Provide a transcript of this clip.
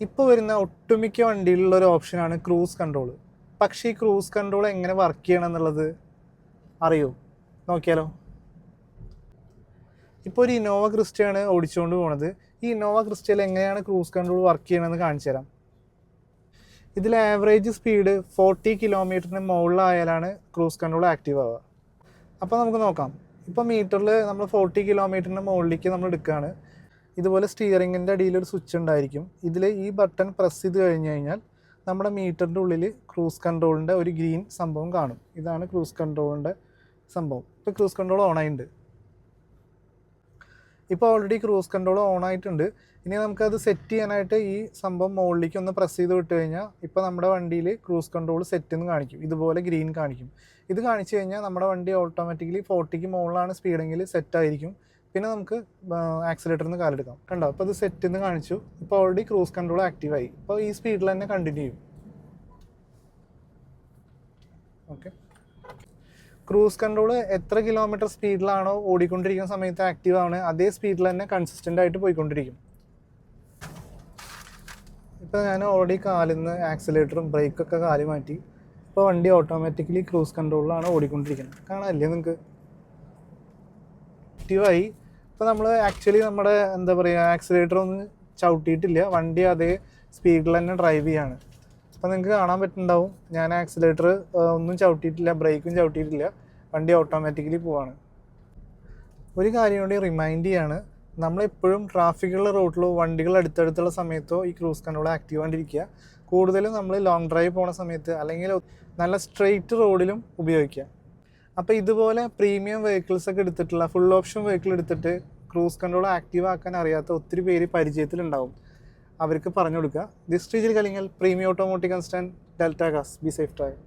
ഇപ്പോൾ വരുന്ന ഒട്ടുമിക്ക വണ്ടിയിലുള്ള ഒരു ഓപ്ഷനാണ് ക്രൂസ് കൺട്രോൾ. പക്ഷേ ഈ ക്രൂസ് കൺട്രോൾ എങ്ങനെ വർക്ക് ചെയ്യണം എന്നുള്ളത് അറിയോ? നോക്കിയാലോ. ഇപ്പോൾ ഒരു ഇന്നോവ ക്രിസ്റ്റയാണ് ഓടിച്ചുകൊണ്ട് പോകുന്നത്. ഈ ഇന്നോവ ക്രിസ്റ്റയിൽ എങ്ങനെയാണ് ക്രൂസ് കൺട്രോൾ വർക്ക് ചെയ്യണമെന്ന് കാണിച്ചു തരാം. ഇതിൽ ആവറേജ് സ്പീഡ് 40 കിലോമീറ്ററിന് മുകളിലായാലാണ് ക്രൂസ് കൺട്രോൾ ആക്റ്റീവ് ആവുക. അപ്പോൾ നമുക്ക് നോക്കാം. ഇപ്പോൾ മീറ്ററിൽ നമ്മൾ 40 കിലോമീറ്ററിന് മുകളിലേക്ക് നമ്മൾ എടുക്കുകയാണ്. ഇതുപോലെ സ്റ്റിയറിങ്ങിൻ്റെ അടിയിലൊരു സ്വിച്ച് ഉണ്ടായിരിക്കും. ഇതിൽ ഈ ബട്ടൺ പ്രസ് ചെയ്ത് കഴിഞ്ഞ് കഴിഞ്ഞാൽ നമ്മുടെ മീറ്ററിൻ്റെ ഉള്ളിൽ ക്രൂസ് കൺട്രോളിൻ്റെ ഒരു ഗ്രീൻ സംഭവം കാണും. ഇതാണ് ക്രൂസ് കൺട്രോളിൻ്റെ സംഭവം. ഇപ്പോൾ ക്രൂസ് കൺട്രോൾ ഓൺ ആയിട്ടുണ്ട്. ഇപ്പോൾ ഓൾറെഡി ക്രൂസ് കൺട്രോൾ ഓൺ ആയിട്ടുണ്ട്. ഇനി നമുക്കത് സെറ്റ് ചെയ്യാനായിട്ട് ഈ സംഭവം മുകളിലേക്ക് ഒന്ന് പ്രസ് ചെയ്ത് വിട്ട് കഴിഞ്ഞാൽ ഇപ്പോൾ നമ്മുടെ വണ്ടിയിൽ ക്രൂസ് കൺട്രോൾ സെറ്റ് എന്ന് കാണിക്കും. ഇതുപോലെ ഗ്രീൻ കാണിക്കും. ഇത് കാണിച്ചു കഴിഞ്ഞാൽ നമ്മുടെ വണ്ടി ഓട്ടോമാറ്റിക്കലി 40ക്ക് മുകളിലാണ് സ്പീഡെങ്കിൽ സെറ്റ് ആയിരിക്കും. പിന്നെ നമുക്ക് ആക്സിലേറ്ററിൽ നിന്ന് കാലെടുക്കാം. കണ്ടോ, അപ്പോൾ ഇത് സെറ്റ് എന്ന് കാണിച്ചു. ഇപ്പോൾ ഓൾറെഡി ക്രൂസ് കൺട്രോൾ ആക്റ്റീവായി. ഇപ്പോൾ ഈ സ്പീഡിൽ തന്നെ കണ്ടിന്യൂ ചെയ്യും. ഓക്കെ, ക്രൂസ് കൺട്രോൾ എത്ര കിലോമീറ്റർ സ്പീഡിലാണോ ഓടിക്കൊണ്ടിരിക്കുന്ന സമയത്ത് ആക്റ്റീവ് ആണ്, അതേ സ്പീഡിൽ തന്നെ കൺസിസ്റ്റൻ്റ് ആയിട്ട് പോയിക്കൊണ്ടിരിക്കും. ഇപ്പോൾ ഞാൻ ഓൾറെഡി കാലിൽ നിന്ന് ആക്സിലേറ്ററും ബ്രേക്കൊക്കെ കാല് മാറ്റി. ഇപ്പോൾ വണ്ടി ഓട്ടോമാറ്റിക്കലി ക്രൂസ് കൺട്രോളിലാണ് ഓടിക്കൊണ്ടിരിക്കുന്നത്. കാണാമല്ലേ നിങ്ങൾക്ക്? ആക്റ്റീവായി. ഇപ്പോൾ നമ്മൾ ആക്ച്വലി നമ്മുടെ എന്താ പറയുക, ആക്സിലേറ്റർ ഒന്നും ചവിട്ടിയിട്ടില്ല. വണ്ടി അതേ സ്പീഡിൽ തന്നെ ഡ്രൈവ് ചെയ്യാണ്. അപ്പോൾ നിങ്ങൾക്ക് കാണാൻ പറ്റുന്നുണ്ടാവും, ഞാൻ ആക്സിലേറ്റർ ഒന്നും ചവിട്ടിയിട്ടില്ല, ബ്രേക്കും ചവിട്ടിയിട്ടില്ല. വണ്ടി ഓട്ടോമാറ്റിക്കലി പോവാണ്. ഒരു കാര്യം കൂടി റിമൈൻഡ് ചെയ്യാണ്, നമ്മളെപ്പോഴും ട്രാഫിക്കുള്ള റോഡിലോ വണ്ടികൾ അടുത്തടുത്തുള്ള സമയത്തോ ഈ ക്രൂസ് കൺട്രോൾ ആക്റ്റീവ് ആണ്ടിരിക്കുക. കൂടുതലും നമ്മൾ ലോങ് ഡ്രൈവ് പോണ സമയത്ത് അല്ലെങ്കിൽ നല്ല സ്ട്രെയിറ്റ് റോഡിലും ഉപയോഗിക്കുക. അപ്പോൾ ഇതുപോലെ പ്രീമിയം വെഹിക്കിൾസ് ഒക്കെ എടുത്തിട്ടുള്ള ഫുൾ ഓപ്ഷൻ വെഹിക്കിൾ എടുത്തിട്ട് ക്രൂസ് കൺട്രോൾ ആക്റ്റീവ് ആക്കാൻ അറിയാത്ത ഒത്തിരി പേര് പരിചയത്തിലുണ്ടാവും. അവർക്ക് പറഞ്ഞു കൊടുക്കുക. ദിസ് സ്റ്റേജിൽ Kalingal premium automotive constant delta cars. Be safe drive.